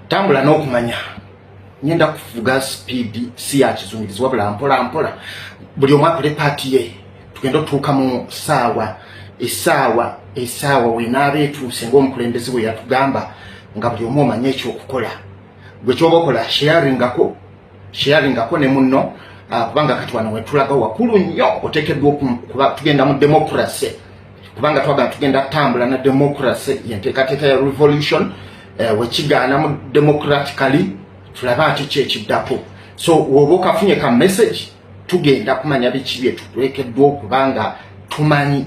Tambula Nokumanya nyenda kufuga speed si ya kizungirizi wabula mpola mpola buli omwakole party ye tugenda tuuka mu esaawa wenabe etuuse ng'omukulembeze bwe yatugamba nga buli omu omanye ekyokukola gwe kyoba okola sharingako ne munno kubanga kati wano wetulaga wakulu nnyo oteekeddwa kuba tugenda mu democracy kubanga twagala tugenda tambula na democracy yenteekateeka ya revolution wekigaana mu democratically tulaba ati kyekiddako so woba okafunye ka message tugenda kumanya biki bye tulekeddwa okubanga tumanyi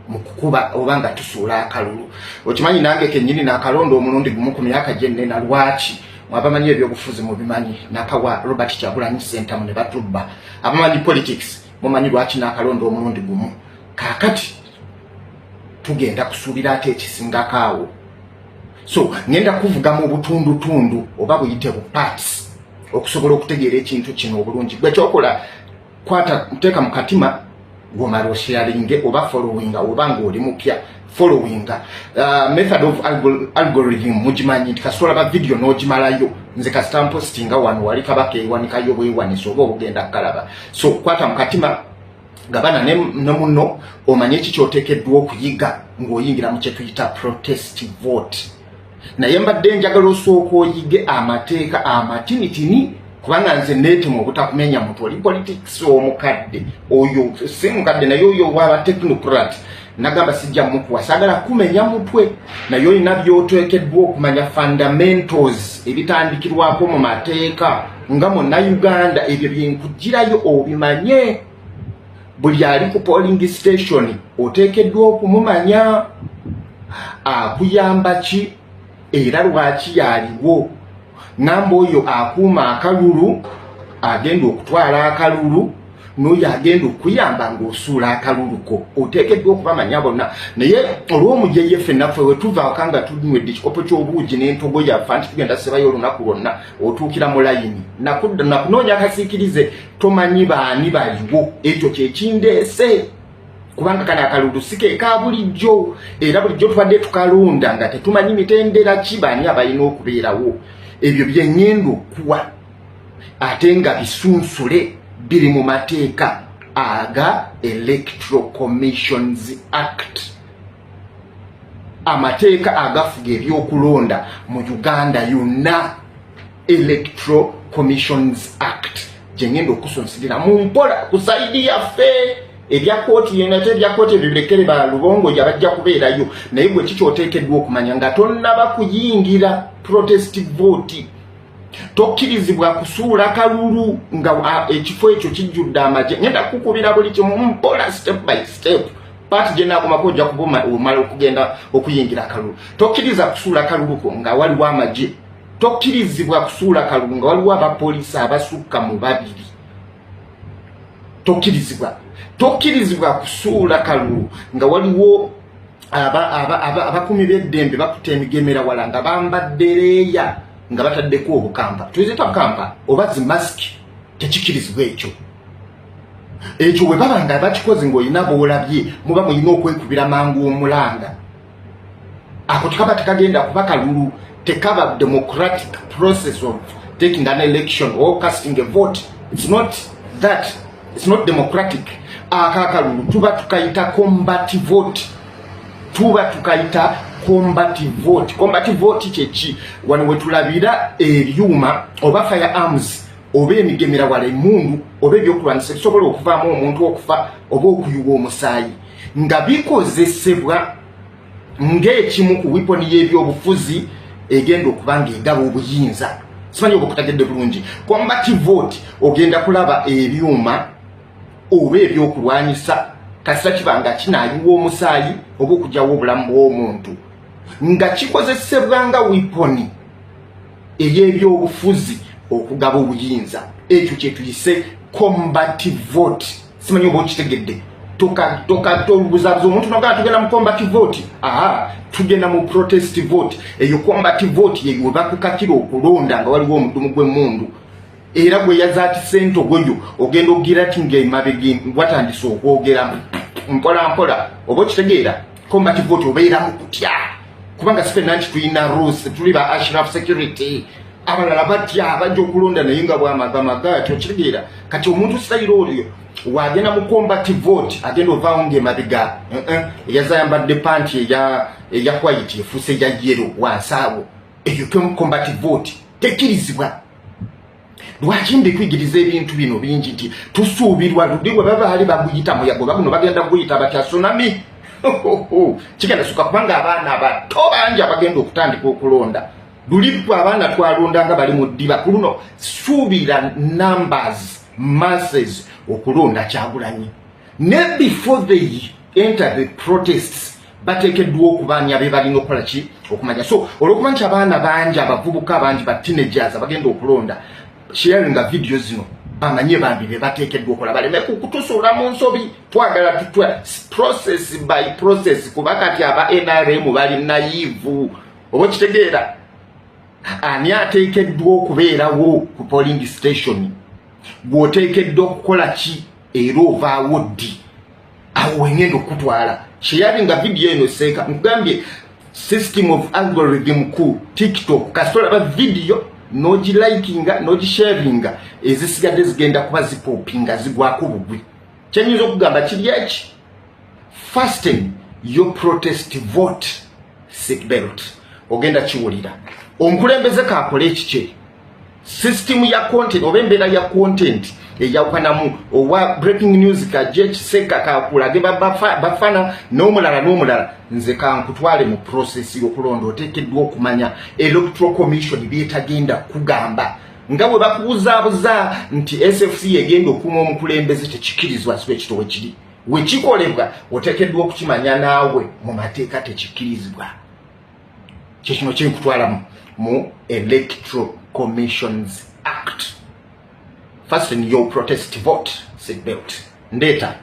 mu kukuba obanga tusuula akalulu okimanyi nange kennyini n'akalonda omulundi gumu ku myaka gye nnena lwaki abamanyi ebyobufuzi mu bimanyi nakawa Robert Kyagulanyi SENTAMU ne batubba abamanyi politics mumanyi lwaki n'akalonda omulundi gumu kaakati tugenda kusuubira ate ekisingako awo so ngenda kuvuga mu butundutundu oba buyite bu parts okusobola okutegeera ekintu kino obulungi gwe kyokola kwata nteeka mu katima gomala sharinge oba following oba ng'oli mupya following method of algorithm mugimanyi nti kasobola ba video n'ogimalayo nze kasita postinga wano wali kabaka ewanikayo bwewaniso oba obugenda kukalaba so kwata mu katima gabana ne munno omanye eki kyoteekeddwa okuyiga ng'oyingira mu kye tuyita protest vote naye mbadde njagala osooka oyige amateeka amatinitini kubanga nze neetemu obutakumenya muntu oli politics omukadde oyo si mukadde naye oyo waba technocrat nagamba sijja mukuwa saagala kumenya mutwe naye olina by'oteekeddwa okumanya fundamentals ebitandikirwako mu mateeka nga Munnayuganda ebyo byenkugirayo obimanye buli ali ku polling station oteekeddwa okumumanya akuyamba ki era lwaki yaliwo ngamba oyo akuuma akalulu agenda okutwala akalulu n'oyo agenda okuyamba ng'osuula akaluluko oteekeddwa okubamanya bonna naye olw'omugye yeffe naffe we tuvaako nga tunywedde ekikopo ky'obuugi n'entogo yaffe anti tugenda sebayo olunaku lwonna otuukira mu layini nakunoonya akasiikirize tomanyi baani baliwo ekyo kyekindeese kubanga kana akalulu sike ka bulijjo era bulijjo tubadde tukalonda nga tetumanyi mitendera ki baani abalina okubeerawo ebyo byennyendo kuwa ate nga bisunsule biri mu mateeka aga Electoral Commissions Act amateeka agafuga ebyokulonda mu Uganda yonna Electoral Commissions Act gyenyendo okusunsulira mu mpola ku saidi yaffe ebya kooti yenate ebya kooti ebirekere ba lubongo yabajja kubeerayo naye gwe kikyoteekeddwa okumanya nga tonnaba kuyingira protest vote tokkirizibwa kusuula kalulu nga ekifo ekyo kijjudde amagye ngenda kukubira buli kimu mpola step by step pati gye naakomako ojja kuba omala okugenda okuyingira kalulu tokkiriza kusuula kalulu nga waliwo amagye tokkirizibwa kusuula kalulu nga waliwo abapoliisi abasukka mu babiri tokkirizibwa kusuula kalulu nga waliwo abakumi b'eddembe bakuta emigemera wala nga bambadde leeya nga bataddeko obukampa tuyizita bukampa oba zimasiki tekikirizibwa ekyo bwe baba nga bakikoze ng'olina boolabye muba mulina okwekubira mangu omulanga ako tekaba tekagenda kuba kalulu tekaba democratic process of taking an election or casting a vote. It's not that. It's not democratic. Akakalulu tuba tukayita combative vote. Combative vote kyeki wano wetulabira ebyuma oba firearms oba emigemera wala emundu oba ebyokulwanisa bisobola okuvaamu omuntu okufa oba okuyuwa omusaayi nga bikozesebwa ng'ekimu ku weapon y'ebyobufuzi egenda okubanga egaba obuyinza simanyi oba okutegedde bulungi combative vote ogenda kulaba ebyuma oba ebyokulwanyisa kasita kibanga kinaayiwa omusaayi oba okugyawo obulamu bw'omuntu nga kikozesebwa nga weapon ey'ebyobufuzi okugaba obuyinza ekyo kyetuyise combative vote simanyi oba okitegedde tokatolubuzabuza omuntu nogala tugenda mu combative vote tugenda mu protest vote eyo combative vote yeyo webakukakira okulonda nga waliwo omudumu gw'emmundu era gwe yazaati sente ogweyo ogenda ogira tinga emabega watandise okwogera mpola oba okitegeera combative vote obeeramu kutya kubanga sife nanti tulina rules tuli ba Ashraf security abalala batya abajja okulonda naye nga bwamagamaga tokitegeera kati omuntu sitayiro olyo wagenda mu combat vote agenda ovaawo ng'emabega eyazayambadde panti eya white efuuse eya yero wansaawo eyo combat vote tekkirizibwa. Lwaki ndikwigiriza ebintu bino bingi nti tusuubirwa ludi bwe baba bali baguyita muyago baguno bagenda kuguyita batya tsunami kigenda suka kubanga abaana abato bangi abagenda okutandika okulonda luli abaana twalondanga bali mu ddiba ku luno suubira numbers masses okulonda Kyagulanyi ne before they enter the protests bateekeddwa okubaanya be balina okukola ki okumanya so olwokuba nti abaana bangi abavubuka abangi ba teenagers abagenda okulonda sharinga video zino bamanye bambi be bateekeddwa okola baleme kutusuula mu nsobi twagala tutwa process by process kuba kati aba NRM bali naive oba kitegeera ani ateekeddwa okubeerawo ku polling station bw'oteekeddwa okukola ki era ovaawo ddi awo wengenda okutwala sharinga video eno seeka nkugambye system of algorithm ku TikTok kasitola ba video noji likinga noji sharinga ezisigadde zigenda kuba zipopinga zigwako bugwi kyenyinza okugamba kiri eki fasten your protest vote seatbelt ogenda kiwulira omukulembeze kaakole ekikye system ya content oba embeera ya content eyawukanamu owa breaking news kajja ekiseka kakulage bafana n'omulala nze kankutwale mu process y'okulonda oteekeddwa okumanya electoral commission byetagenda kugamba nga bwe bakubuzabuza nti SFC egenda okuma omukulembeze tekikirizwa siwe ekitowe kiri wekikolebwa oteekeddwa okukimanya naawe mu mateeka tekikirizibwa kyekino kyenkutwala mu electoral commissions act. Fasten your protest vote seatbelt. Ndeta.